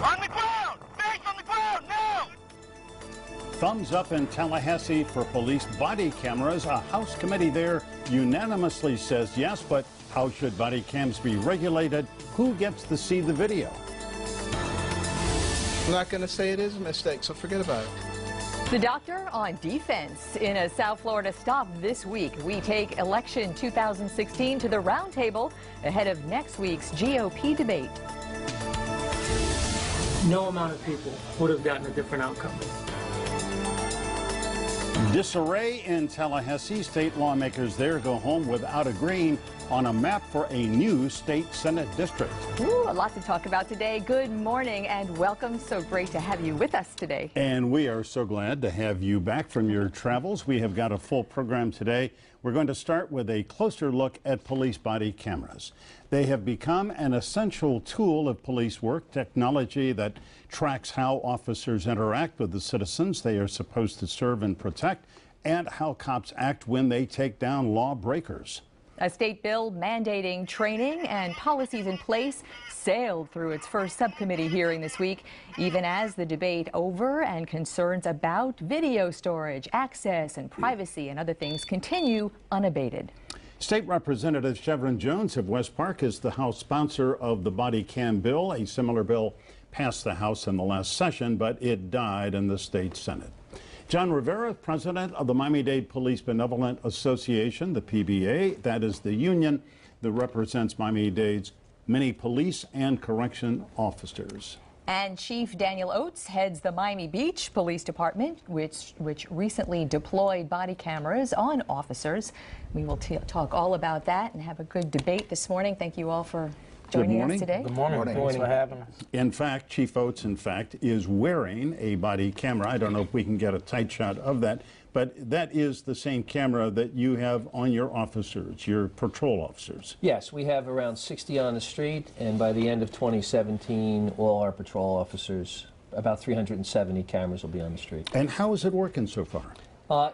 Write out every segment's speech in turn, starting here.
On the ground! Face on the ground, now! Thumbs up in Tallahassee for police body cameras. A House committee there unanimously says yes, but how should body cams be regulated? Who gets to see the video? I'm not going to say it is a mistake, so forget about it. The doctor on defense in a South Florida stop this week. We take election 2016 to the roundtable ahead of next week's GOP debate. No amount of people would have gotten a different outcome. Disarray in Tallahassee. State lawmakers there go home without agreeing on a map for a new state Senate district. Ooh, a lot to talk about today. Good morning and welcome. So great to have you with us today. And we are so glad to have you back from your travels. We have got a full program today. We're going to start with a closer look at police body cameras. They have become an essential tool of police work, technology that tracks how officers interact with the citizens they are supposed to serve and protect, and how cops act when they take down lawbreakers. A state bill mandating training and policies in place sailed through its first subcommittee hearing this week, even as the debate over and concerns about video storage, access and privacy and other things continue unabated. State Representative Shevrin Jones of West Park is the House sponsor of the body cam bill. A similar bill passed the House in the last session, but it died in the state Senate. John Rivera, president of the Miami-Dade Police Benevolent Association, the PBA, that is the union that represents Miami-Dade's many police and correction officers. And Chief Daniel Oates heads the Miami Beach Police Department, which recently deployed body cameras on officers. We will talk all about that and have a good debate this morning. Thank you all for joining us today. Good morning. Thanks for having us. In fact, Chief Oates, is wearing a body camera. I don't know if we can get a tight shot of that, but that is the same camera that you have on your officers, your patrol officers. Yes, we have around 60 on the street, and by the end of 2017, all our patrol officers, about 370 cameras will be on the street. And how is it working so far?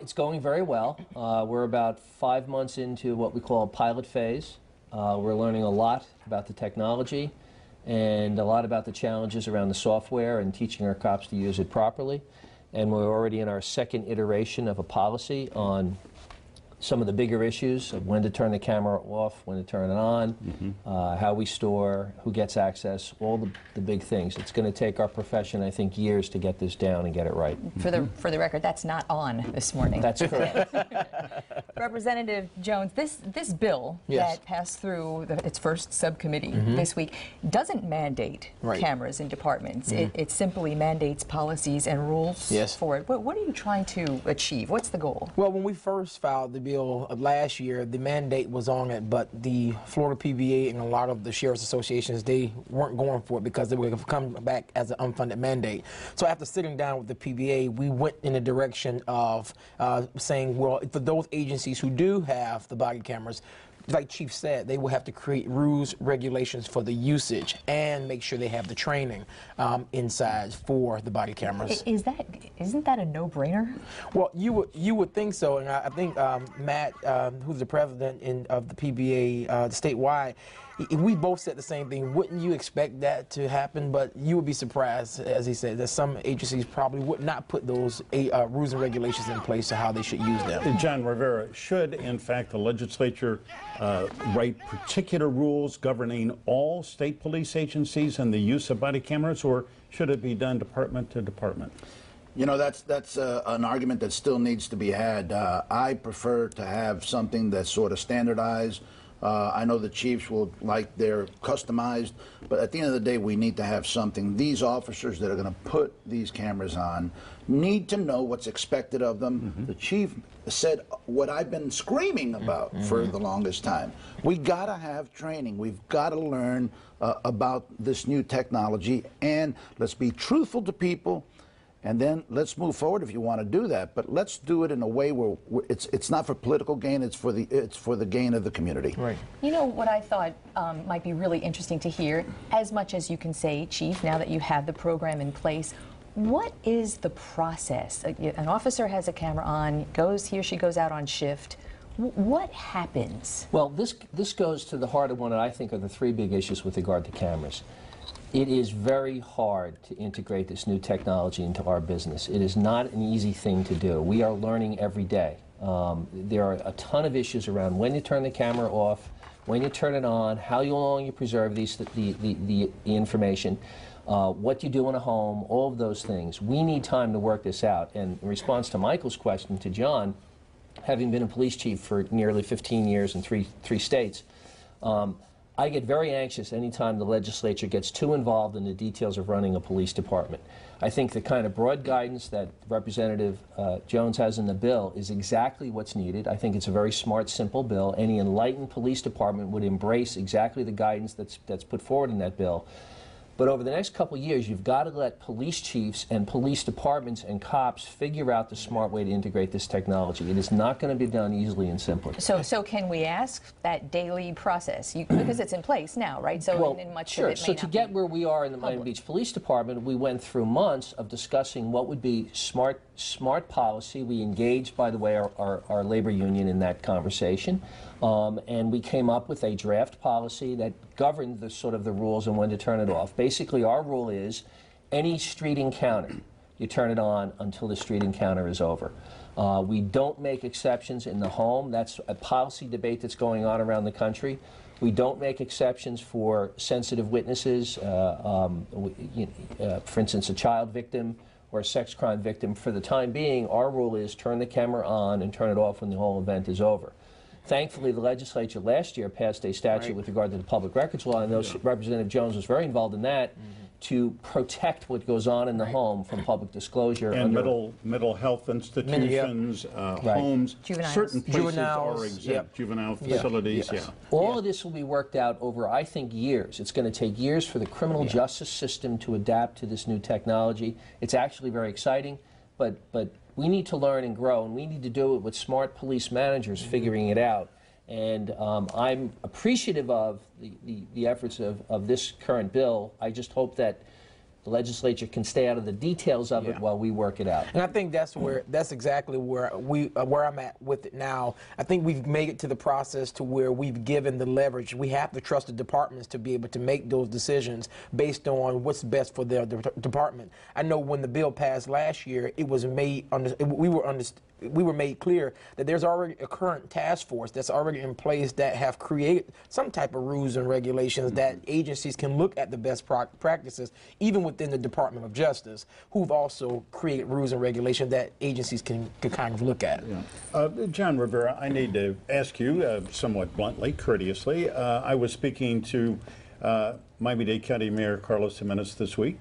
It's going very well. We're about 5 months into what we call a pilot phase. We're learning a lot about the technology and a lot about the challenges around the software and teaching our cops to use it properly. And we're already in our second iteration of a policy on some of the bigger issues of when to turn the camera off, when to turn it on, how we store, who gets access, all the big things. It's going to take our profession, I think, years to get this down and get it right. For the record, that's not on this morning. That's correct. Representative Jones, this bill that passed through its first subcommittee this week doesn't mandate cameras in departments. It simply mandates policies and rules for it. What are you trying to achieve? What's the goal? Well, when we first filed the bill last year, the mandate was on it, but the Florida PBA and a lot of the sheriff's associations, they weren't going for it because they were going to come back as an unfunded mandate. So after sitting down with the PBA, we went in the direction of saying, well, for those agencies who do have the body cameras, like Chief said, they will have to create rules, regulations for the usage and make sure they have the training inside for the body cameras. Isn't that a no-brainer? Well, you would think so, and I think Matt, who's the president of the PBA statewide, we both said the same thing. Wouldn't you expect that to happen? But you would be surprised, as he said, that some agencies probably would not put those rules and regulations in place to how they should use them. John Rivera, should, in fact, the legislature write particular rules governing all state police agencies and the use of body cameras, or should it be done department to department? You know, that's an argument that still needs to be had. I prefer to have something that's sort of standardized. I know the chiefs will like their customized, but at the end of the day, we need to have something. These officers that are going to put these cameras on need to know what's expected of them. The chief said what I've been screaming about for the longest time. We got to have training. We've got to learn about this new technology, and let's be truthful to people. And then let's move forward if you want to do that, but let's do it in a way where it's not for political gain; it's for the gain of the community. Right. You know what I thought might be really interesting to hear, as much as you can say, Chief, now that you have the program in place. What is the process? An officer has a camera on, he or she goes out on shift. What happens? Well, this goes to the heart of one that I think are the three big issues with regard to cameras. It is very hard to integrate this new technology into our business. It is not an easy thing to do. We are learning every day. There are a ton of issues around when you turn the camera off, when you turn it on, how long you preserve the information, what you do in a home, all of those things. We need time to work this out. And in response to Michael's question to John, having been a police chief for nearly 15 years in three states, I get very anxious anytime the legislature gets too involved in the details of running a police department. I think the kind of broad guidance that Representative Jones has in the bill is exactly what's needed. I think it's a very smart, simple bill. Any enlightened police department would embrace exactly the guidance that's put forward in that bill. But over the next couple of years, you've got to let police chiefs and police departments and cops figure out the smart way to integrate this technology. It is not going to be done easily and simply. So can we ask that daily process? Because it's in place now, right? So well, in much sure. of it may So to get where we are in the public. Miami Beach Police Department, we went through months of discussing what would be smart policy. We engaged, by the way, our labor union in that conversation. And we came up with a draft policy that governed the sort of the rules and when to turn it off. Basically, our rule is any street encounter, you turn it on until the street encounter is over. We don't make exceptions in the home. That's a policy debate that's going on around the country. We don't make exceptions for sensitive witnesses, for instance, a child victim or a sex crime victim. For the time being, our rule is turn the camera on and turn it off when the whole event is over. Thankfully, the legislature last year passed a statute with regard to the public records law, and Representative Jones was very involved in that, to protect what goes on in the home from public disclosure. And mental health institutions, homes, Juveniles. certain places Juveniles, are exempt, juvenile facilities, All of this will be worked out over, I think, years. It's going to take years for the criminal justice system to adapt to this new technology. It's actually very exciting, but we need to learn and grow, and we need to do it with smart police managers figuring it out. And I'm appreciative of the efforts of this current bill. I just hope that the legislature can stay out of the details of it while we work it out. And I think that's exactly where I'm at with it now. I think we've made it to the process to where we've given the leverage. We have to trust the departments to be able to make those decisions based on what's best for their department. I know when the bill passed last year, it was made we were made clear that there's already a current task force that's already in place that have created some type of rules and regulations that agencies can look at the best practices, even within the Department of Justice, who've also created rules and regulations that agencies can kind of look at. John Rivera, I need to ask you somewhat bluntly, courteously. I was speaking to Miami-Dade County Mayor Carlos Jimenez this week,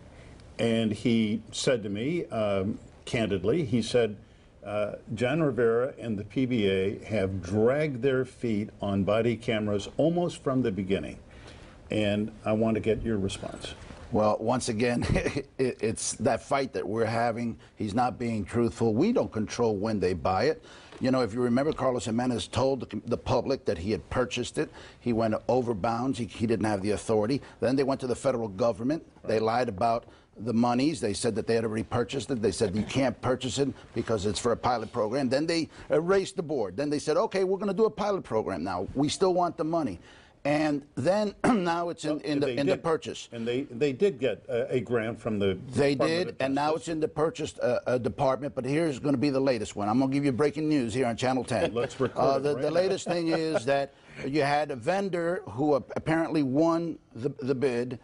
and he said to me, candidly, he said, John Rivera and the PBA have dragged their feet on body cameras almost from the beginning. And I want to get your response. Well, once again, it's that fight that we're having. He's not being truthful. We don't control when they buy it. You know, if you remember, Carlos Jimenez told the public that he had purchased it. He went over bounds. He didn't have the authority. Then they went to the federal government. They lied about the monies. They said that they had already purchased it. They said you can't purchase it because it's for a pilot program. Then they erased the board. Then they said, okay, we're going to do a pilot program now. We still want the money. And then now it's in the purchase. And they did get a grant from the They did, and now it's in the purchase department. But here's going to be the latest one. I'm going to give you breaking news here on Channel 10. Let's record it. The latest thing is that you had a vendor who apparently won the bid.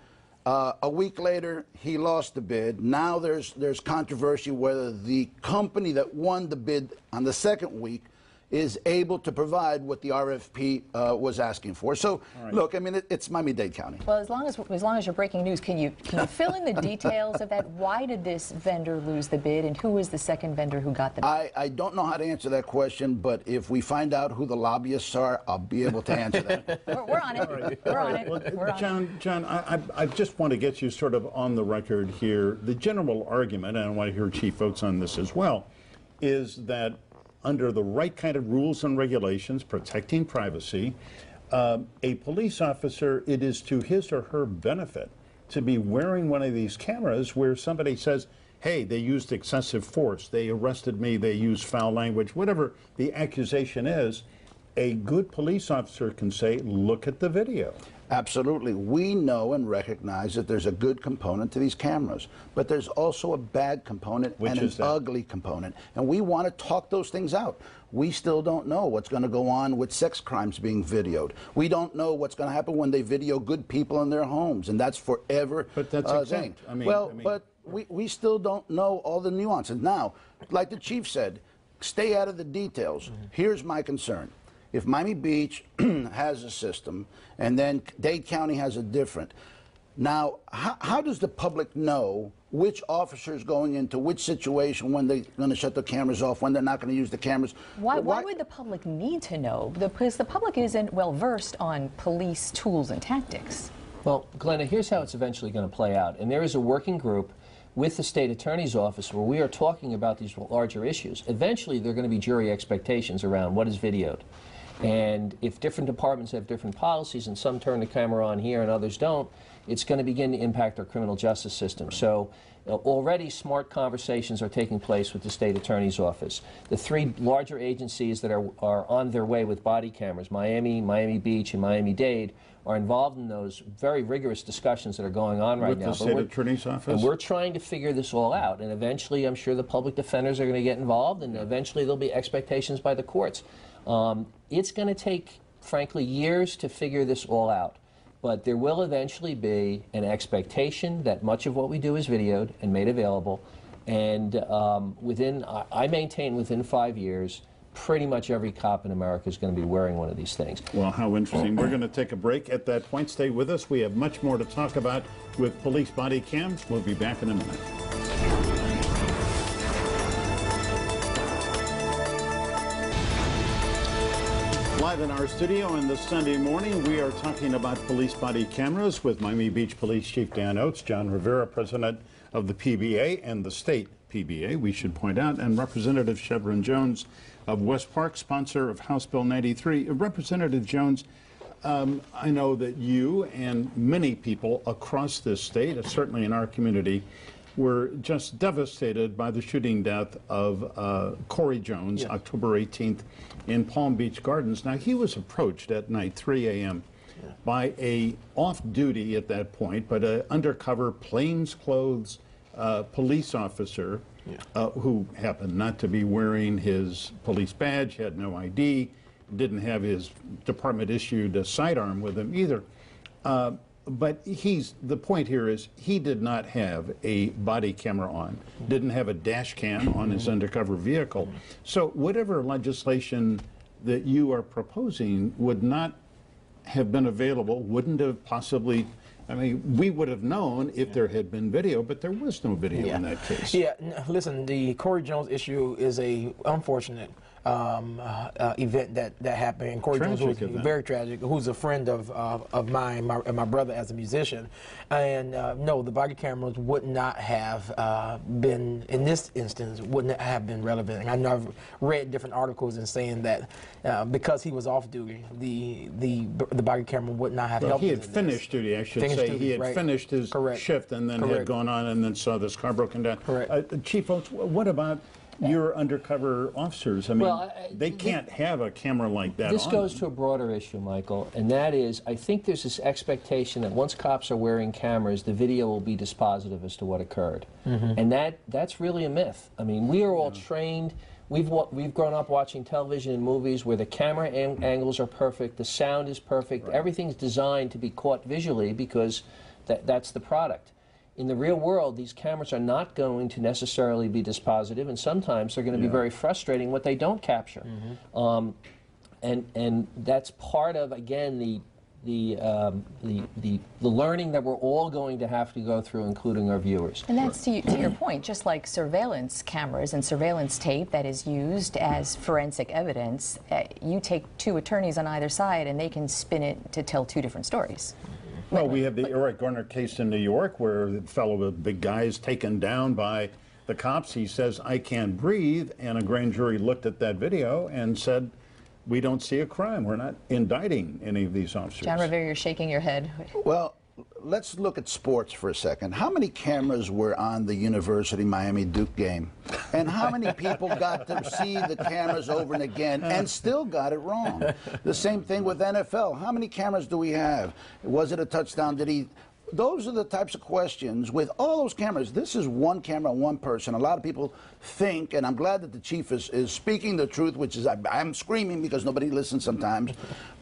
A week later, he lost the bid. Now there's controversy whether the company that won the bid on the second week is able to provide what the RFP was asking for. So, look, I mean, it's Miami-Dade County. Well, as long as you're breaking news, can you fill in the details of that? Why did this vendor lose the bid, and who was the second vendor who got the bid? I don't know how to answer that question, but if we find out who the lobbyists are, I'll be able to answer that. We're on it. We're on it. Well, John, I just want to get you sort of on the record here. The general argument, and I want to hear Chief Oates on this as well, is that under the right kind of rules and regulations protecting privacy, a police officer, it is to his or her benefit to be wearing one of these cameras where somebody says, hey, they used excessive force, they arrested me, they used foul language, whatever the accusation is. A good police officer can say, look at the video. Absolutely. We know and recognize that there's a good component to these cameras, but there's also a bad component and an ugly component. And we want to talk those things out. We still don't know what's going to go on with sex crimes being videoed. We don't know what's going to happen when they video good people in their homes, and that's forever. But that's exempt. But we still don't know all the nuances. Now, like the chief said, stay out of the details. Here's my concern. If Miami Beach has a system and then Dade County has a different, now how does the public know which officer is going into which situation, when they're going to shut the cameras off, when they're not going to use the cameras? Why would the public need to know? Because the public isn't well versed on police tools and tactics. Well, Glenna, here's how it's eventually going to play out. And there is a working group with the state attorney's office where we are talking about these larger issues. Eventually, there are going to be jury expectations around what is videoed. And if different departments have different policies and some turn the camera on here and others don't, it's going to begin to impact our criminal justice system. So already smart conversations are taking place with the state attorney's office. The three larger agencies that are on their way with body cameras, Miami, Miami Beach, and Miami-Dade, are involved in those very rigorous discussions that are going on right now. With the state attorney's office? And we're trying to figure this all out. And eventually, I'm sure the public defenders are going to get involved, and eventually there'll be expectations by the courts. It's going to take, frankly, years to figure this all out. But there will eventually be an expectation that much of what we do is videoed and made available. And I maintain within 5 years, pretty much every cop in America is going to be wearing one of these things. Well, how interesting. We're going to take a break at that point. Stay with us. We have much more to talk about with police body cams. We'll be back in a minute. Live in our studio on this Sunday morning, we are talking about police body cameras with Miami Beach Police Chief Dan Oates, John Rivera, president of the PBA and the state PBA, we should point out, and Representative Shevrin Jones of West Park, sponsor of House Bill 93. Representative Jones, I know that you and many people across this state, certainly in our community, were just devastated by the shooting death of Corey Jones, yes, October 18th in Palm Beach Gardens. Now, he was approached at night, 3 a.m., by a off-duty at that point, but an undercover plainclothes police officer who happened not to be wearing his police badge, had no ID, didn't have his department-issued sidearm with him either. But the point here is he did not have a body camera on, didn't have a dash cam on his undercover vehicle. So whatever legislation that you are proposing would not have been available, wouldn't have possibly, I mean, we would have known if there had been video, but there was no video in that case. Yeah, listen, the Corey Jones issue is a unfortunate event that happened. Corey Jones was very tragic, who's a friend of mine and my brother as a musician. And no, the body cameras would not have been, in this instance, wouldn't have been relevant. And I know I've read different articles and saying that because he was off duty, the body camera would not have helped. He had finished duty, I should say. He had finished his shift and then had gone on and then saw this car broken down. Chief Oates, what about your undercover officers? I mean, they can't have a camera like that. This goes to a broader issue, Michael, and that is, I think there's this expectation that once cops are wearing cameras, the video will be dispositive as to what occurred. And that's really a myth. I mean, we are all trained. We've grown up watching television and movies where the camera angles are perfect, the sound is perfect, everything's designed to be caught visually because that's the product. In the real world, these cameras are not going to necessarily be dispositive, and sometimes they're going to be very frustrating what they don't capture. And that's part of, again, the learning that we're all going to have to go through, including our viewers. And that's to your point, just like surveillance cameras and surveillance tape that is used as forensic evidence, you take two attorneys on either side and they can spin it to tell two different stories. Well, we have the Eric Garner case in New York where the fellow with the big guy is taken down by the cops. He says, "I can't breathe," and a grand jury looked at that video and said, "We don't see a crime. We're not indicting any of these officers." John Rivera, you're shaking your head. Well, let's look at sports for a second. How many cameras were on the University Miami-Dade game? And how many people got to see the cameras over and again and still got it wrong? The same thing with NFL. How many cameras do we have? Was it a touchdown? Did he... Those are the types of questions with all those cameras. This is one camera, one person. A lot of people think, and I'm glad that the chief is speaking the truth, which is I'm screaming because nobody listens sometimes.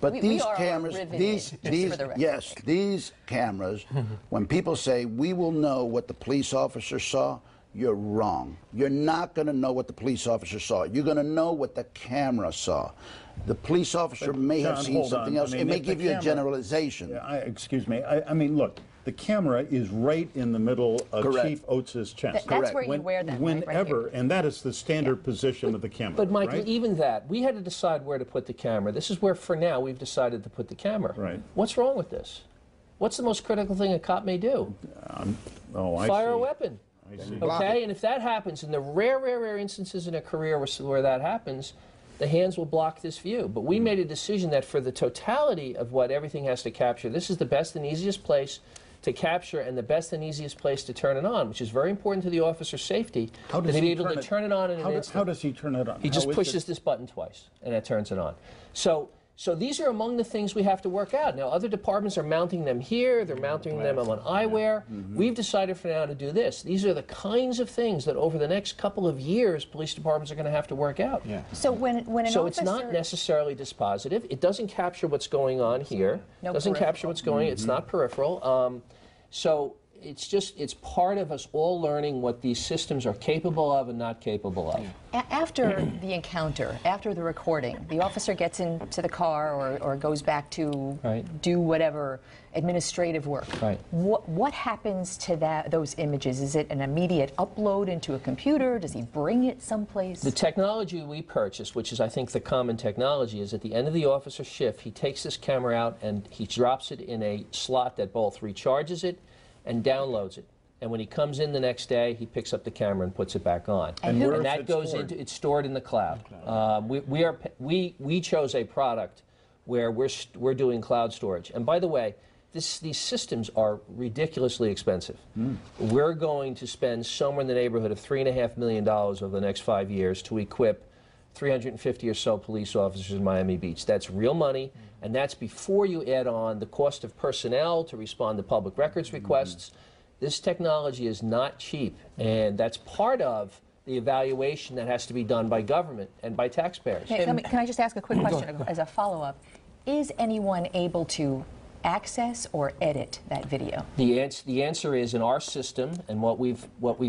But these cameras, these cameras, when people say we will know what the police officer saw, you're wrong. You're not going to know what the police officer saw. You're going to know what the camera saw. The police officer may have seen something else. It may give you a generalization. Yeah, excuse me. I mean, look, the camera is right in the middle of Chief Oates' chest. That's where you wear that. Whenever, right and that is the standard position of the camera. But Michael, even that, we had to decide where to put the camera. This is where, for now, we've decided to put the camera. Right. What's wrong with this? What's the most critical thing a cop may do? Fire a weapon. I see. Okay, and if that happens, in the rare instances in a career where that happens, the hands will block this view. But we made a decision that for the totality of what everything has to capture, this is the best and easiest place to capture and the best and easiest place to turn it on, which is very important to the officer's safety. How does to be he able to turn it on in an instant. How does he turn it on? He just pushes this button twice, and it turns it on. So these are among the things we have to work out. Now, other departments are mounting them here. They're mounting them on eyewear. We've decided for now to do this. These are the kinds of things that over the next couple of years, police departments are going to have to work out. Yeah. So when an officer... it's not necessarily dispositive. It doesn't capture what's going on here. No doesn't capture what's going on. It's not peripheral. So it's part of us all learning what these systems are capable of and not capable of. After the encounter, after the recording, the officer gets into the car or goes back to do whatever administrative work. Right. What happens to those images? Is it an immediate upload into a computer? Does he bring it someplace? The technology we purchased, which is I think the common technology, is at the end of the officer's shift, he takes this camera out and he drops it in a slot that both recharges it and downloads it. And when he comes in the next day, he picks up the camera and puts it back on. And that goes into, it's stored in the cloud. We chose a product where we're doing cloud storage. And by the way, these systems are ridiculously expensive. We're going to spend somewhere in the neighborhood of $3.5 million over the next 5 years to equip 350 or so police officers in Miami Beach. That's real money, and that's before you add on the cost of personnel to respond to public records requests. This technology is not cheap, and that's part of the evaluation that has to be done by government and by taxpayers. Hey, can I just ask a quick question as a follow-up? Is anyone able to access or edit that video? The answer is, in our system and what we've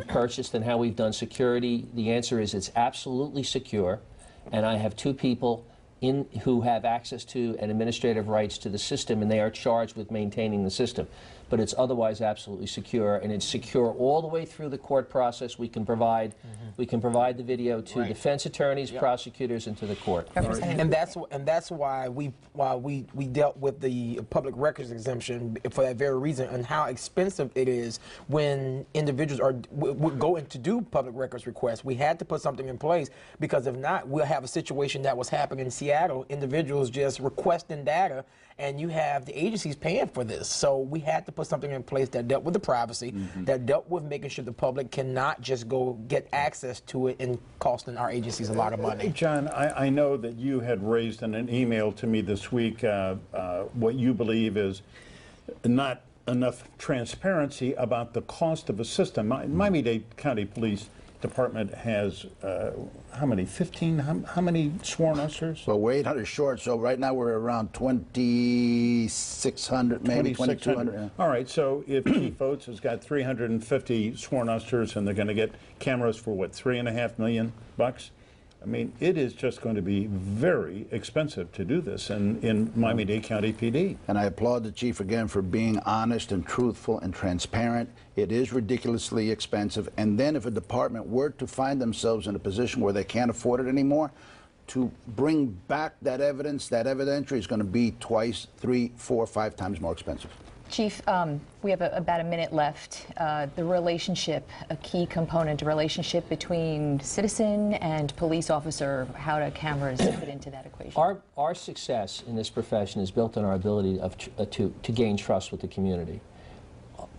purchased and how we've done security, the answer is it's absolutely secure. And I have 2 people who have access to and administrative rights to the system, and they are charged with maintaining the system. But it's otherwise absolutely secure, and it's secure all the way through the court process. We can provide the video to defense attorneys, prosecutors, and to the court. And that's why we dealt with the public records exemption for that very reason, and how expensive it is when individuals would go in to do public records requests. We had to put something in place, because if not, we'll have a situation that was happening in Seattle, individuals just requesting data, and you have the agencies paying for this. So we had to put something in place that dealt with the privacy, that dealt with making sure the public cannot just go get access to it and costing our agencies a lot of money. John, I know that you had raised in an email to me this week what you believe is not enough transparency about the cost of a system. Miami-Dade County Police Department has, how many, 15, how many sworn officers? Well, we're 800 short, so right now we're around 2,600, maybe 2,200. Yeah. All right, so if Chief Oates has got 350 sworn officers and they're going to get cameras for, what, $3.5 million bucks? I mean, it is just going to be very expensive to do this in Miami-Dade County PD. And I applaud the chief again for being honest and truthful and transparent. It is ridiculously expensive. And then if a department were to find themselves in a position where they can't afford it anymore, to bring back that evidence, that evidentiary is going to be twice, 3, 4, 5 times more expensive. Chief, we have about a minute left. The relationship, a key component, a relationship between citizen and police officer, how do cameras fit into that equation? Our success in this profession is built on our ability to gain trust with the community.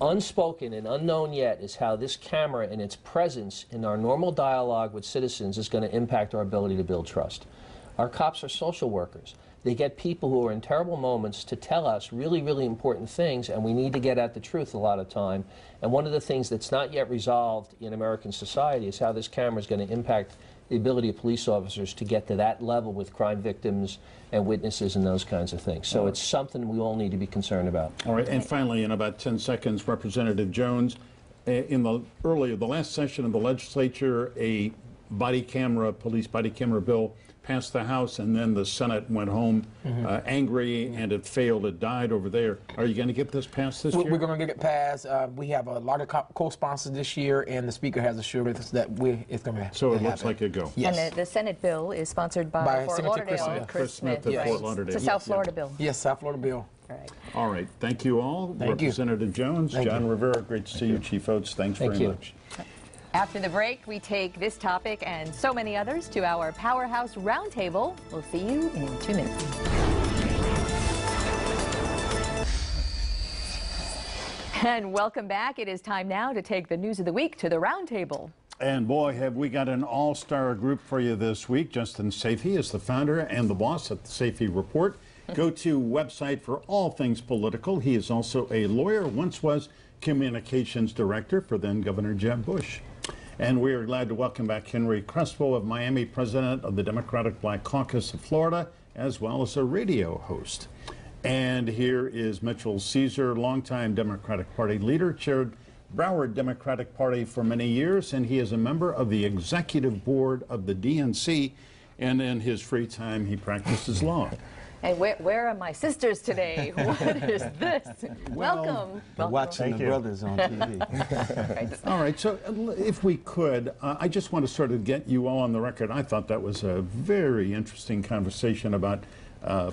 Unspoken and unknown yet is how this camera and its presence in our normal dialogue with citizens is going to impact our ability to build trust. Our cops are social workers. They get people who are in terrible moments to tell us really, really important things, and we need to get at the truth a lot of time. And one of the things that's not yet resolved in American society is how this camera is going to impact the ability of police officers to get to that level with crime victims and witnesses and those kinds of things. So it's something we all need to be concerned about. All right, and finally, in about 10 seconds, Representative Jones, in the last session of the legislature, a police body camera bill passed the House, and then the Senate went home angry, and it failed. It died over there. Are you going to get this passed this year? We're going to get it passed. We have a lot of co-sponsors this year, and the Speaker has assured us that it's going to happen. So it looks like a go. Yes. And the Senate bill is sponsored by Fort Senator Lauderdale. Chris Smith at Fort Lauderdale. It's a South Florida bill. Yes, South Florida bill. All right. Thank you all. Thank you. Representative Jones, John Rivera, great to see you. Chief Oates, thanks very much. After the break, we take this topic and so many others to our Powerhouse Roundtable. We'll see you in 2 minutes. And welcome back. It is time now to take the news of the week to the Roundtable. And boy, have we got an all-star group for you this week. Justin Safey is the founder and the boss at the Safey Report. Go-to website for all things political. He is also a lawyer, once was communications director for then Governor Jeb Bush. And we are glad to welcome back Henry Crespo of Miami, president of the Democratic Black Caucus of Florida, as well as a radio host. And here is Mitchell Caesar, longtime Democratic Party leader, chaired Broward Democratic Party for many years, and he is a member of the executive board of the DNC, and in his free time he practices law. Hey, where are my sisters today? What is this? Welcome. Watching the brothers on TV. All right, so if we could, I just want to sort of get you all on the record. I thought that was a very interesting conversation about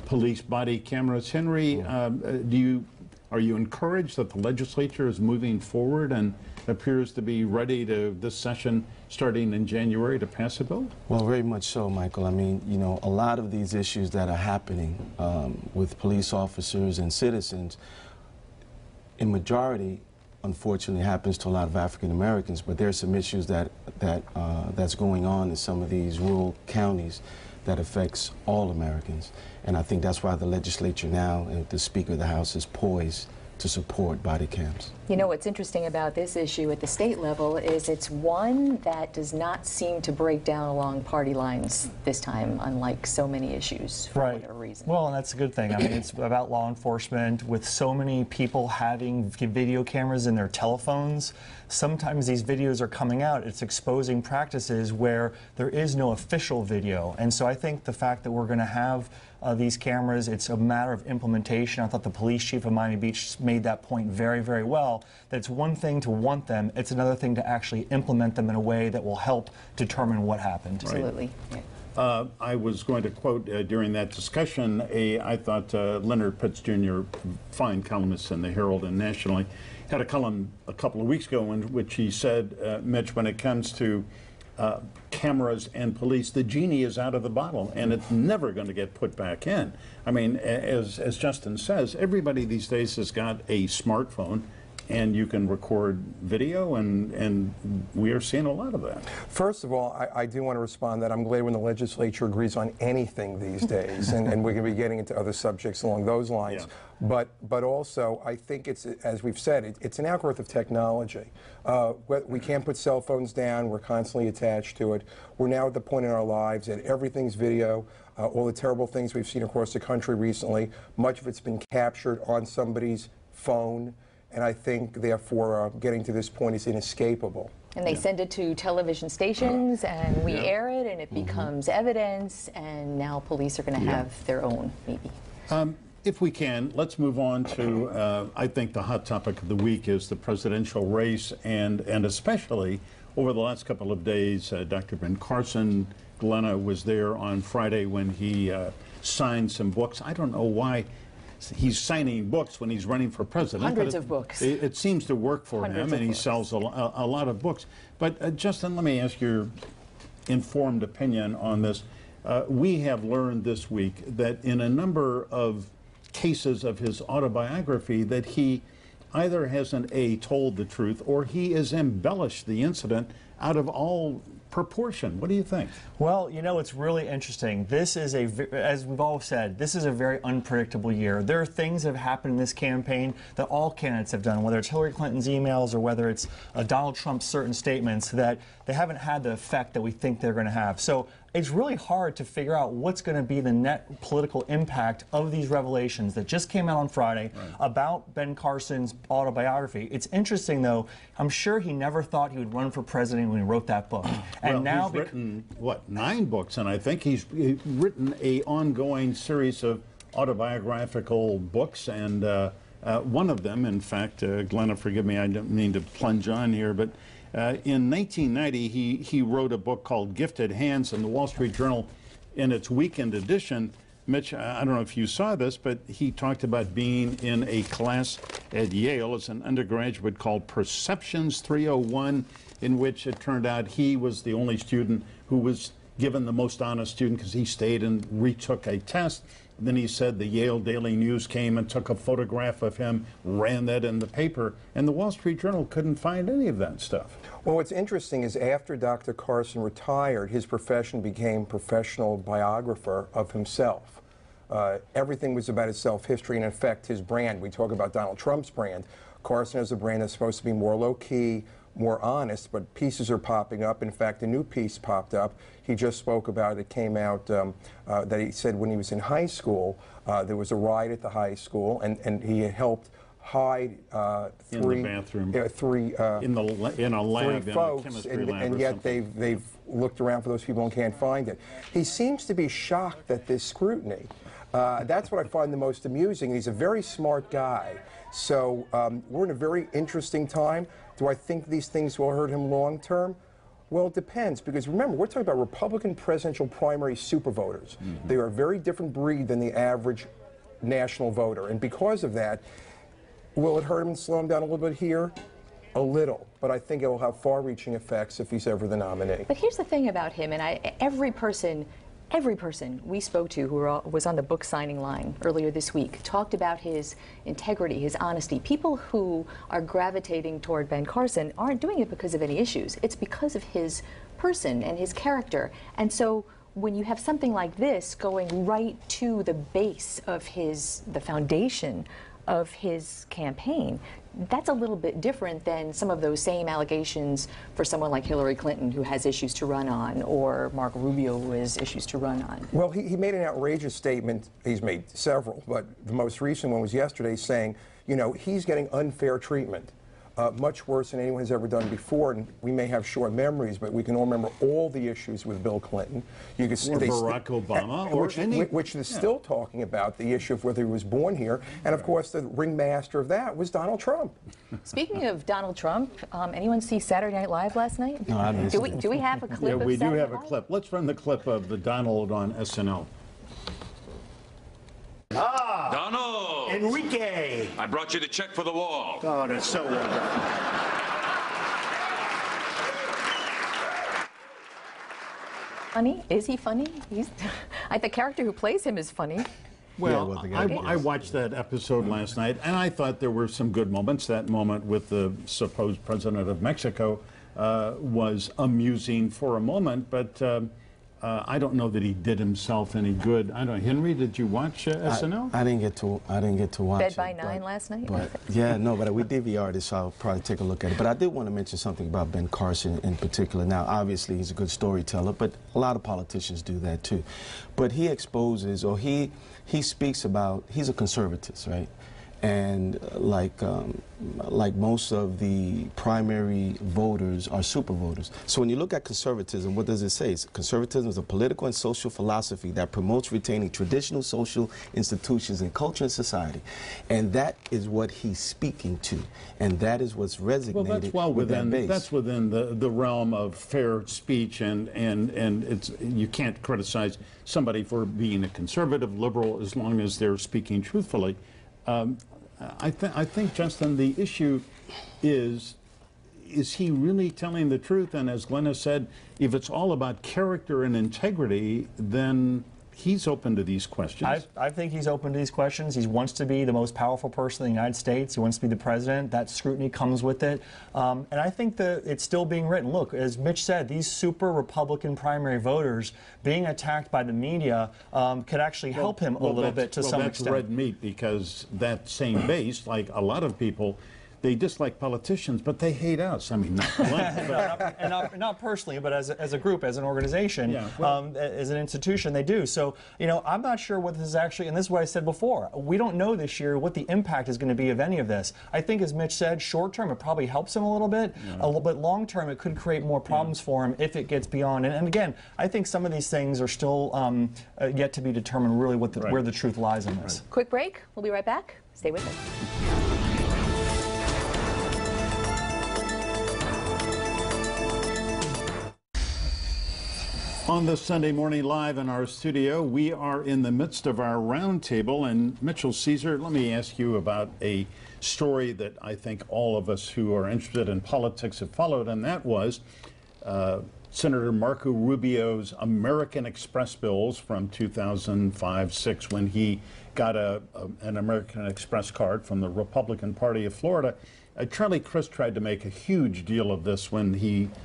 police body cameras. Henry, are you encouraged that the legislature is moving forward and appears to be ready to, this session starting in January, to pass a bill? Well, very much so, Michael. I mean, you know, a lot of these issues that are happening with police officers and citizens, in majority, unfortunately, happens to a lot of African Americans, but there's some issues that's going on in some of these rural counties that affects all Americans. And I think that's why the legislature now, and the Speaker of the House, is poised to support body cams. You know, what's interesting about this issue at the state level is it's one that does not seem to break down along party lines this time, unlike so many issues for whatever reason. Well, and that's a good thing. I mean, it's about law enforcement. With so many people having video cameras in their telephones, sometimes these videos are coming out. It's exposing practices where there is no official video. And so I think the fact that we're going to have these cameras, it's a matter of implementation. I thought the police chief of Miami Beach made that point very, very well, that it's one thing to want them, it's another thing to actually implement them in a way that will help determine what happened. Absolutely. I was going to quote during that discussion, I thought Leonard Pitts Jr., fine columnist in the Herald and nationally, had a column a couple of weeks ago in which he said, Mitch, when it comes to cameras and police, the genie is out of the bottle, and it's never going to get put back in. I mean, as Justin says, everybody these days has got a smartphone, and you can record video, and we are seeing a lot of that. First of all, I do want to respond that I'm glad when the legislature agrees on anything these days, and we're going to be getting into other subjects along those lines. Yeah. But also, I think it's, as we've said, it's an outgrowth of technology. We can't put cell phones down. We're constantly attached to it. We're now at the point in our lives that everything's video. All the terrible things we've seen across the country recently, much of it's been captured on somebody's phone. And I think, therefore, getting to this point is inescapable. And they send it to television stations, and we air it, and it becomes evidence, and now police are going to have their own, maybe. If we can, let's move on to, I think the hot topic of the week is the presidential race, and especially over the last couple of days, Dr. Ben Carson, Glenna, was there on Friday when he signed some books. I don't know why he's signing books when he's running for president. Hundreds of books. It seems to work for him, and he sells a lot of books. But Justin, let me ask your informed opinion on this. We have learned this week that in a number of cases of his autobiography that he either hasn't A, told the truth, or he has embellished the incident out of all proportion. What do you think? Well, you know, it's really interesting. This is as we've all said, this is a very unpredictable year. There are things that have happened in this campaign that all candidates have done, whether it's Hillary Clinton's emails or whether it's Donald Trump's certain statements, that they haven't had the effect that we think they're going to have. So it's really hard to figure out what's going to be the net political impact of these revelations that just came out on Friday about Ben Carson's autobiography. It's interesting, though. I'm sure he never thought he would run for president when he wrote that book. And now he's written, what, 9 books, and I think he's written an ongoing series of autobiographical books, and one of them, in fact, Glenna, forgive me, I don't mean to plunge on here, but in 1990, he wrote a book called Gifted Hands, in the Wall Street Journal, in its weekend edition. Mitch, I don't know if you saw this, but he talked about being in a class at Yale as an undergraduate called Perceptions 301, in which it turned out he was the only student who was given the most honest student because he stayed and retook a test. Then he said the Yale Daily News came and took a photograph of him, ran that in the paper, and the Wall Street Journal couldn't find any of that stuff. Well, what's interesting is after Dr. Carson retired, his profession became professional biographer of himself. Everything was about his self-history and, in fact, his brand. We talk about Donald Trump's brand. Carson has a brand that's supposed to be more low-key, more honest, but pieces are popping up. In fact, a new piece popped up. He just spoke about it. Came out that he said when he was in high school, there was a riot at the high school, and he had helped hide three, in the bathroom, in a lab, three folks, and yet they've looked around for those people and can't find it. He seems to be shocked at this scrutiny. That's what I find the most amusing. He's a very smart guy. So we're in a very interesting time. Do I think these things will hurt him long term? Well, it depends, because remember, we're talking about Republican presidential primary super voters. Mm-hmm. They are a very different breed than the average national voter. And because of that, will it hurt him and slow him down a little bit here? A little. But I think it will have far-reaching effects if he's ever the nominee. But here's the thing about him, and every person we spoke to who was on the book signing line earlier this week talked about his integrity, his honesty. People who are gravitating toward Ben Carson aren't doing it because of any issues. It's because of his person and his character. And so when you have something like this going right to the base of the foundation of his campaign, that's a little bit different than some of those same allegations for someone like Hillary Clinton, who has issues to run on, or Marco Rubio, who has issues to run on. Well, he made an outrageous statement. He's made several, but the most recent one was yesterday, saying, you know, he's getting unfair treatment. Much worse than anyone has ever done before, and we may have short memories, but we can all remember all the issues with Bill Clinton. You could, or Barack Obama, which they're still talking about, the issue of whether he was born here, and of course the ringmaster of that was Donald Trump. Speaking of Donald Trump, anyone see Saturday Night Live last night? No, I missed it. Do we have a clip? Yeah, we do have a Live? clip. Let's run the clip of the Donald on SNL. Ah! Donald! Enrique! I brought you the check for the wall. Oh, that's so wonderful. Funny? Is he funny? The character who plays him is funny. Well, I watched that episode last night, and I thought there were some good moments. That moment with the supposed president of Mexico was amusing for a moment, but I don't know that he did himself any good. I don't know. Henry, did you watch SNL? I didn't get to watch Bed it. by 9 last night? But yeah, no, but we DVR'd it, so I'll probably take a look at it. But I did want to mention something about Ben Carson in particular. Now, obviously, he's a good storyteller, but a lot of politicians do that too. But he exposes, or he speaks about, he's a conservatist, right? And like most of the primary voters are super voters. So when you look at conservatism, what does it say? Conservatism is a political and social philosophy that promotes retaining traditional social institutions in culture and society. And that is what he's speaking to. And that is what's resonated with that base. That's within the realm of fair speech, and you can't criticize somebody for being a conservative, liberal, as long as they're speaking truthfully. I think, Justin, the issue is he really telling the truth? And as Glenna said, if it's all about character and integrity, then he's open to these questions. I think he's open to these questions. He wants to be the most powerful person in the United States. He wants to be the president. That scrutiny comes with it. And I think that it's still being written. Look, as Mitch said, these super Republican primary voters being attacked by the media could actually help him a little bit to some extent. That's red meat, because that same base, like a lot of people, they dislike politicians, but they hate us. I mean, not Glenna, and not personally, but as a group, as an organization, yeah, well, as an institution, they do. So, you know, I'm not sure what this is actually, and this is what I said before, we don't know this year what the impact is going to be of any of this. I think, as Mitch said, short term, it probably helps him a little bit, but long term, it could create more problems for him if it gets beyond. And again, I think some of these things are still yet to be determined really what where the truth lies in this. Quick break. We'll be right back. Stay with us. On this Sunday morning live in our studio, we are in the midst of our roundtable. And Mitchell Caesar, let me ask you about a story that I think all of us who are interested in politics have followed, and that was Senator Marco Rubio's American Express bills from 2005-06, when he got an American Express card from the Republican Party of Florida. Charlie Crist tried to make a huge deal of this when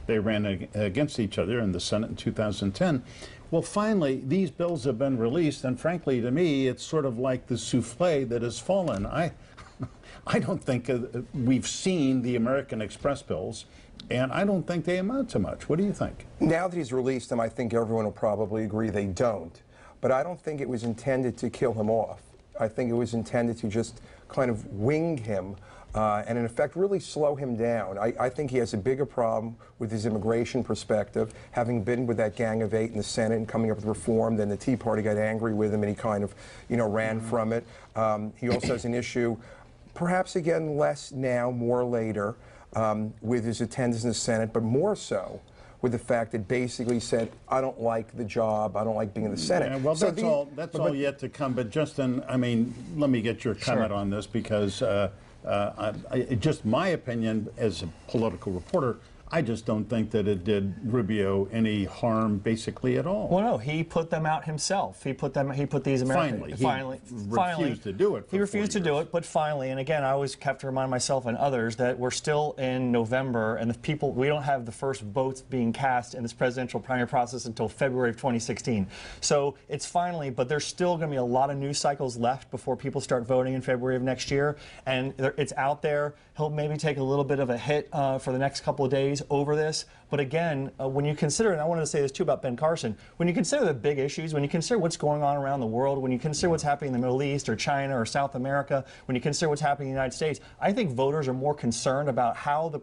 they ran against each other in the Senate in 2010. Well, finally, these bills have been released, and frankly, to me, it's sort of like the souffle that has fallen. I don't think we've seen the American Express bills, and I don't think they amount to much. What do you think? Now that he's released them, I think everyone will probably agree they don't. But I don't think it was intended to kill him off. I think it was intended to just kind of wing him and in effect really slow him down. I think he has a bigger problem with his immigration perspective, having been with that Gang of Eight in the Senate and coming up with reform. Then the Tea Party got angry with him and he kind of, you know, ran from it. He also has an issue, perhaps again less now, more later, with his attendance in the Senate, but more so with the fact that basically said, I don't like the job, I don't like being in the Senate. Yeah, well, so that's all yet to come. But Justin, I mean, let me get your comment on this, because just my opinion as a political reporter, I just don't think that it did Rubio any harm, basically, at all. Well, no, he put them out himself. He put these Americans. Finally, refused to do it. He refused to do it, but finally, and again, I always have to remind myself and others that we're still in November, and we don't have the first votes being cast in this presidential primary process until February of 2016. So it's finally, but there's still going to be a lot of news cycles left before people start voting in February of next year, and it's out there. He'll maybe take a little bit of a hit for the next couple of days over this. But again, when you consider, and I wanted to say this too about Ben Carson, when you consider the big issues, when you consider what's going on around the world, when you consider what's happening in the Middle East or China or South America, when you consider what's happening in the United States, I think voters are more concerned about how the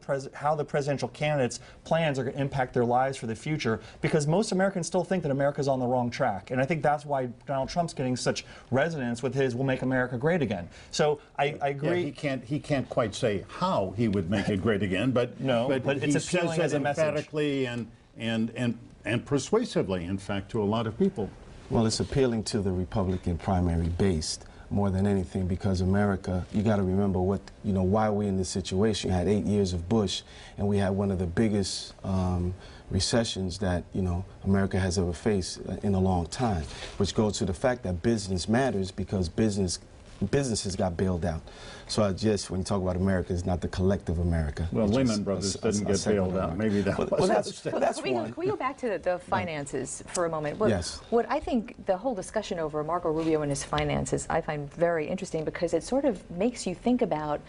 presidential candidates' plans are going to impact their lives for the future, because most Americans still think that America's on the wrong track. And I think that's why Donald Trump's getting such resonance with his "We'll make America great again." So I agree. Yeah, he can't quite say how he would make it great again, but but it's appealing as a message. And persuasively, in fact, to a lot of people. Well, it's appealing to the Republican primary base more than anything, because America, you got to remember why we're in this situation. You had 8 years of Bush, and we had one of the biggest recessions that America has ever faced in a long time, which goes to the fact that business matters, because businesses got bailed out. So when you talk about America, it's not the collective America. Well, Lehman Brothers didn't get bailed out. Maybe that was. That's Can we go back to the finances for a moment? Yes. What I think the whole discussion over Marco Rubio and his finances, I find very interesting, because it sort of makes you think about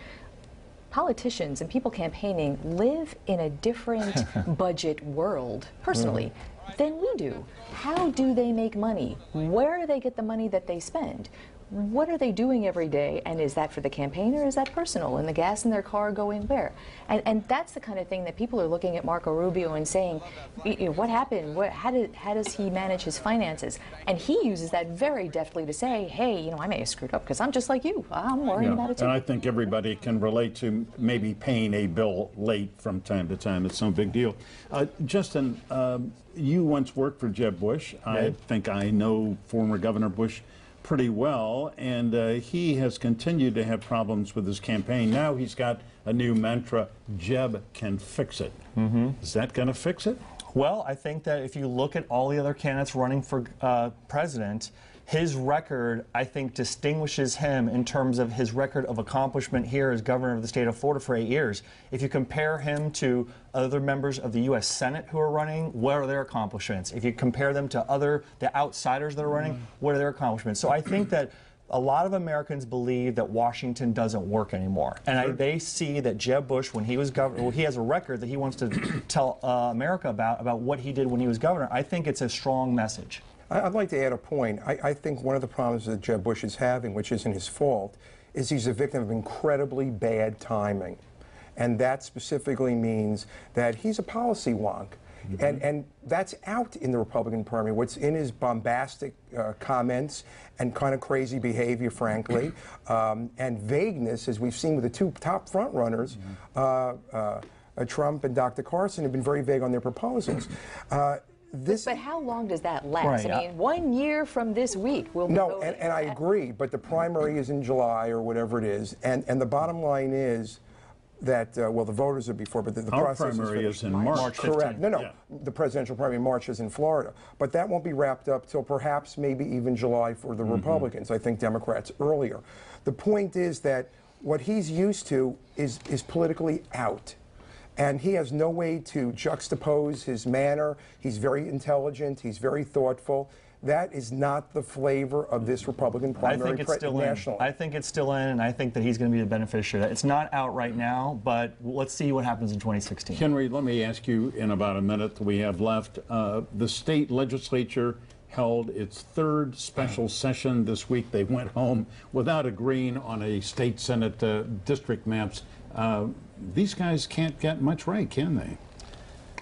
politicians and people campaigning live in a different budget world, personally, than we do. How do they make money? Where do they get the money that they spend? What are they doing every day, and is that for the campaign or is that personal? And the gas in their car going where? And that's the kind of thing that people are looking at Marco Rubio and saying, what happened? How does he manage his finances? And he uses that very deftly to say, hey, I may have screwed up because I'm just like you. I'm worrying about it too. And I think everybody can relate to maybe paying a bill late from time to time. It's no big deal. Justin, you once worked for Jeb Bush. I think I know former Governor Bush pretty well, and he has continued to have problems with his campaign. Now he's got a new mantra: Jeb can fix it. Is that going to fix it? Well, I think that if you look at all the other candidates running for president, his record, I think, distinguishes him in terms of his record of accomplishment here as governor of the state of Florida for 8 years. If you compare him to other members of the U.S. Senate who are running, what are their accomplishments? If you compare them to the outsiders that are running, what are their accomplishments? So I think that a lot of Americans believe that Washington doesn't work anymore. And they see that Jeb Bush, when he was governor, well, he has a record that he wants to tell America about what he did when he was governor. I think it's a strong message. I'd like to add a point. I think one of the problems that Jeb Bush is having, which isn't his fault, is he's a victim of incredibly bad timing. And that specifically means that he's a policy wonk. And that's out in the Republican primary. What's in his bombastic comments and kind of crazy behavior, frankly, and vagueness, as we've seen with the two top front runners, Trump and Dr. Carson, have been very vague on their proposals. But how long does that last? Right, I mean, 1 year from this week, we'll be voting. And I agree, but the primary is in July or whatever it is, and the bottom line is that, well, the voters are before, but the process primary is in March. Correct. No, the presidential primary in March is in Florida, but that won't be wrapped up till perhaps maybe even July for the Republicans. I think Democrats earlier. The point is that what he's used to is politically out. And he has no way to juxtapose his manner. He's very intelligent. He's very thoughtful. That is not the flavor of this Republican primary. I think it's still in. I think it's still in, and I think that he's going to be the beneficiary of that. It's not out right now, but let's see what happens in 2016. Henry, let me ask you in about a minute that we have left. The state legislature held its third special session this week. They went home without agreeing on a state Senate district maps. These guys can't get much right, can they?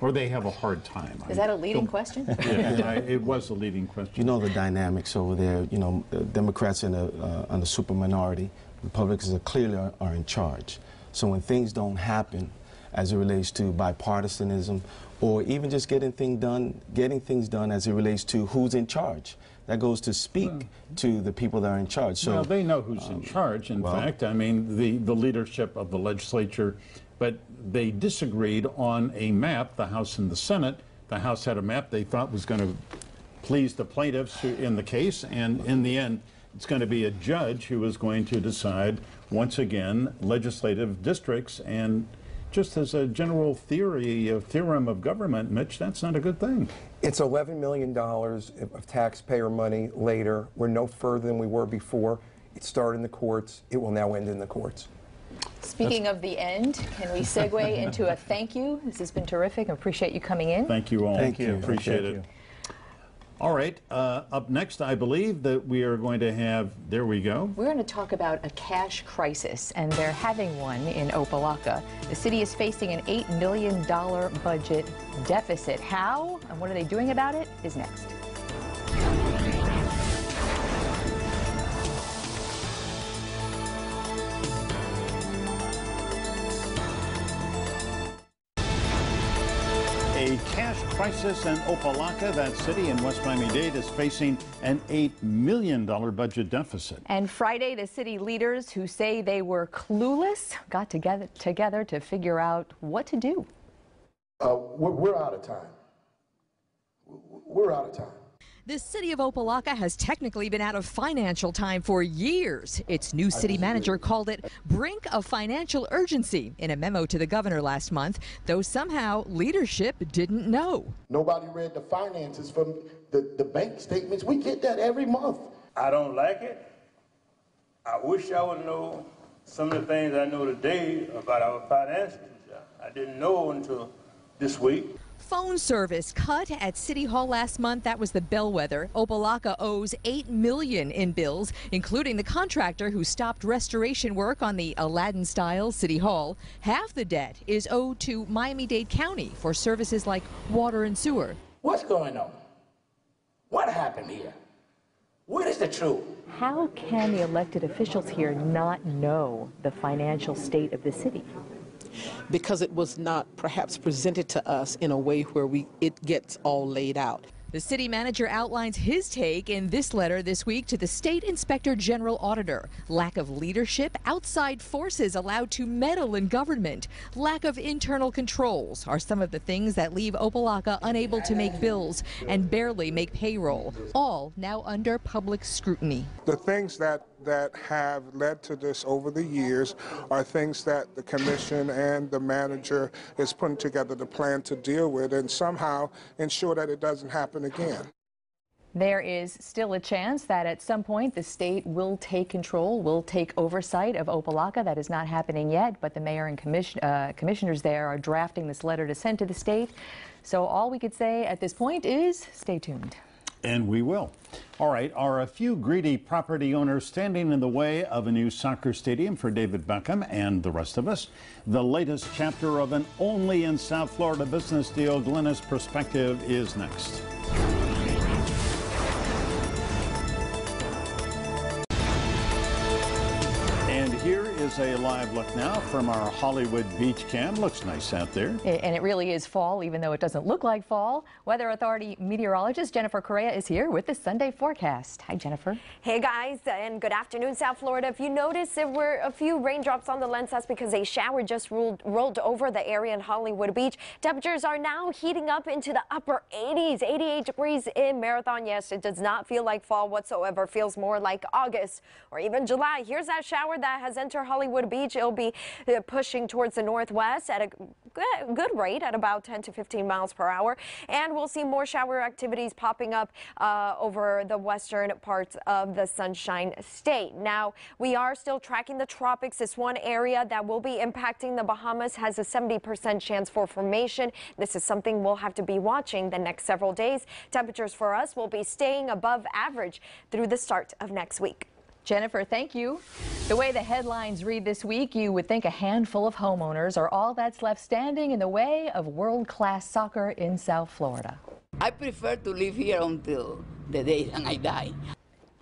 Or they have a hard time. Is that a leading question? Yeah, it was a leading question. You know the dynamics over there. You know, Democrats in on the super minority, Republicans clearly are in charge. So when things don't happen, as it relates to bipartisanism, or even just getting things done as it relates to who's in charge, that goes to speak to the people that are in charge. So well, they know who's in charge, in fact. I mean, the leadership of the legislature, but they disagreed on a map, the House and the Senate. The House had a map they thought was going to please the plaintiffs in the case, and in the end, it's going to be a judge who is going to decide, once again, legislative districts. And just as a general theorem of government, Mitch, that's not a good thing. It's $11 million of taxpayer money later. We're no further than we were before. It started in the courts. It will now end in the courts. Speaking of the end, can we segue into a thank you? This has been terrific. I appreciate you coming in. Thank you all. Thank you. Appreciate it. All right, up next, I believe that we are going to have, there we go. We're going to talk about a cash crisis, and they're having one in Opa-locka. The city is facing an $8 million budget deficit. How and what are they doing about it is next. A cash crisis in Opa-locka, that city in West Miami-Dade, is facing an $8 million budget deficit. And Friday, the city leaders who say they were clueless got together to figure out what to do. We're out of time. We're out of time. The city of Opa-locka has technically been out of financial time for years. Its new city manager called it brink of financial urgency in a memo to the governor last month, though somehow leadership didn't know. Nobody read the finances from the bank statements. We get that every month. I don't like it. I wish I would know some of the things I know today about our finances. I didn't know until this week. Phone service cut at City Hall last month. That was the bellwether. Opa-locka owes $8 million in bills, including the contractor who stopped restoration work on the Aladdin-style City Hall. Half the debt is owed to Miami-Dade County for services like water and sewer. What's going on? What happened here? What is the truth? How can the elected officials here not know the financial state of the city? Because it was not perhaps presented to us in a way where it gets all laid out. The city manager outlines his take in this letter this week to the State Inspector General Auditor. Lack of leadership, outside forces allowed to meddle in government, lack of internal controls are some of the things that leave Opa-locka unable to make bills and barely make payroll, all now under public scrutiny. The things that have led to this over the years are things that the commission and the manager is putting together the plan to deal with and somehow ensure that it doesn't happen again. There is still a chance that at some point the state will take control, will take oversight of Opa-locka. That is not happening yet, but the mayor and commissioners there are drafting this letter to send to the state. So all we could say at this point is stay tuned. And we will. All right, are a few greedy property owners standing in the way of a new soccer stadium for David Beckham and the rest of us? The latest chapter of an only in South Florida business deal. Glenna's perspective is next. And here is a live look now from our Hollywood beach cam. Looks nice out there. And it really is fall, even though it doesn't look like fall. Weather Authority meteorologist Jennifer Correa is here with the Sunday forecast. Hi, Jennifer. Hey, guys, and good afternoon, South Florida. If you notice there were a few raindrops on the lens, that's because a shower just rolled over the area in Hollywood Beach. Temperatures are now heating up into the upper 80s, 88 degrees in Marathon. Yes, it does not feel like fall whatsoever. Feels more like August or even July. Here's that shower that has entered Hollywood Beach. It'll be pushing towards the northwest at a good rate at about 10 to 15 miles per hour. And we'll see more shower activities popping up over the western parts of the Sunshine State. Now, we are still tracking the tropics. This one area that will be impacting the Bahamas has a 70% chance for formation. This is something we'll have to be watching the next several days. Temperatures for us will be staying above average through the start of next week. Jennifer, thank you. The way the headlines read this week, you would think a handful of homeowners are all that's left standing in the way of world-class soccer in South Florida. I prefer to live here until the day that I die.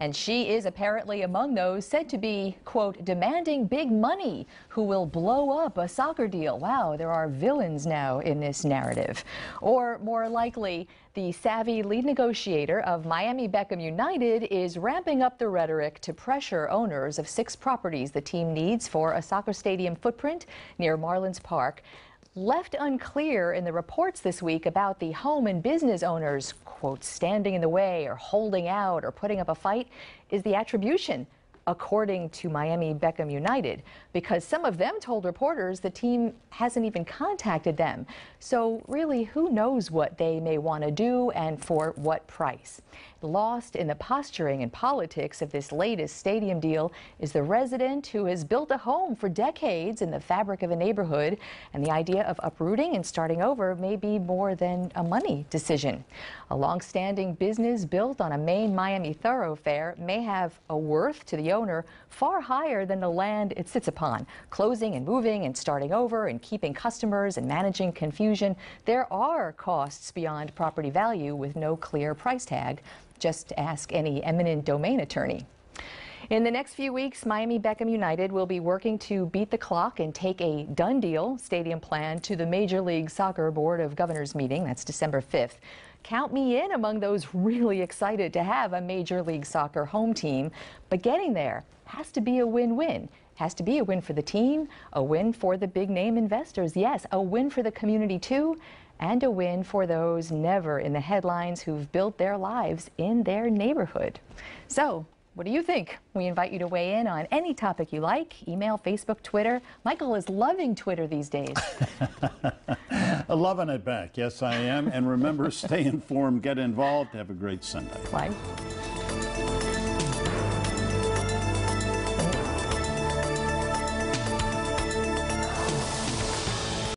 And she is apparently among those said to be, quote, demanding big money who will blow up a soccer deal. Wow, there are villains now in this narrative. Or more likely, the savvy lead negotiator of Miami-Beckham United is ramping up the rhetoric to pressure owners of 6 properties the team needs for a soccer stadium footprint near Marlins Park. Left unclear in the reports this week about the home and business owners, quote, standing in the way or holding out or putting up a fight is the attribution, according to Miami-Beckham United, because some of them told reporters the team hasn't even contacted them. So really, who knows what they may want to do and for what price? Lost in the posturing and politics of this latest stadium deal is the resident who has built a home for decades in the fabric of a neighborhood, and the idea of uprooting and starting over may be more than a money decision. A long-standing business built on a main Miami thoroughfare may have a worth to the owner far higher than the land it sits upon. Closing and moving and starting over and keeping customers and managing confusion, there are costs beyond property value with no clear price tag. Just ask any eminent domain attorney. In the next few weeks, Miami-Beckham United will be working to beat the clock and take a done deal stadium plan to the Major League Soccer Board of Governors meeting. That's December 5th. Count me in among those really excited to have a Major League Soccer home team. But getting there has to be a win-win. Has to be a win for the team, a win for the big name investors. Yes, a win for the community too, and a win for those never in the headlines who've built their lives in their neighborhood. So, what do you think? We invite you to weigh in on any topic you like. Email, Facebook, Twitter. Michael is loving Twitter these days. Loving it back. Yes, I am. And remember, stay informed, get involved. Have a great Sunday. Bye.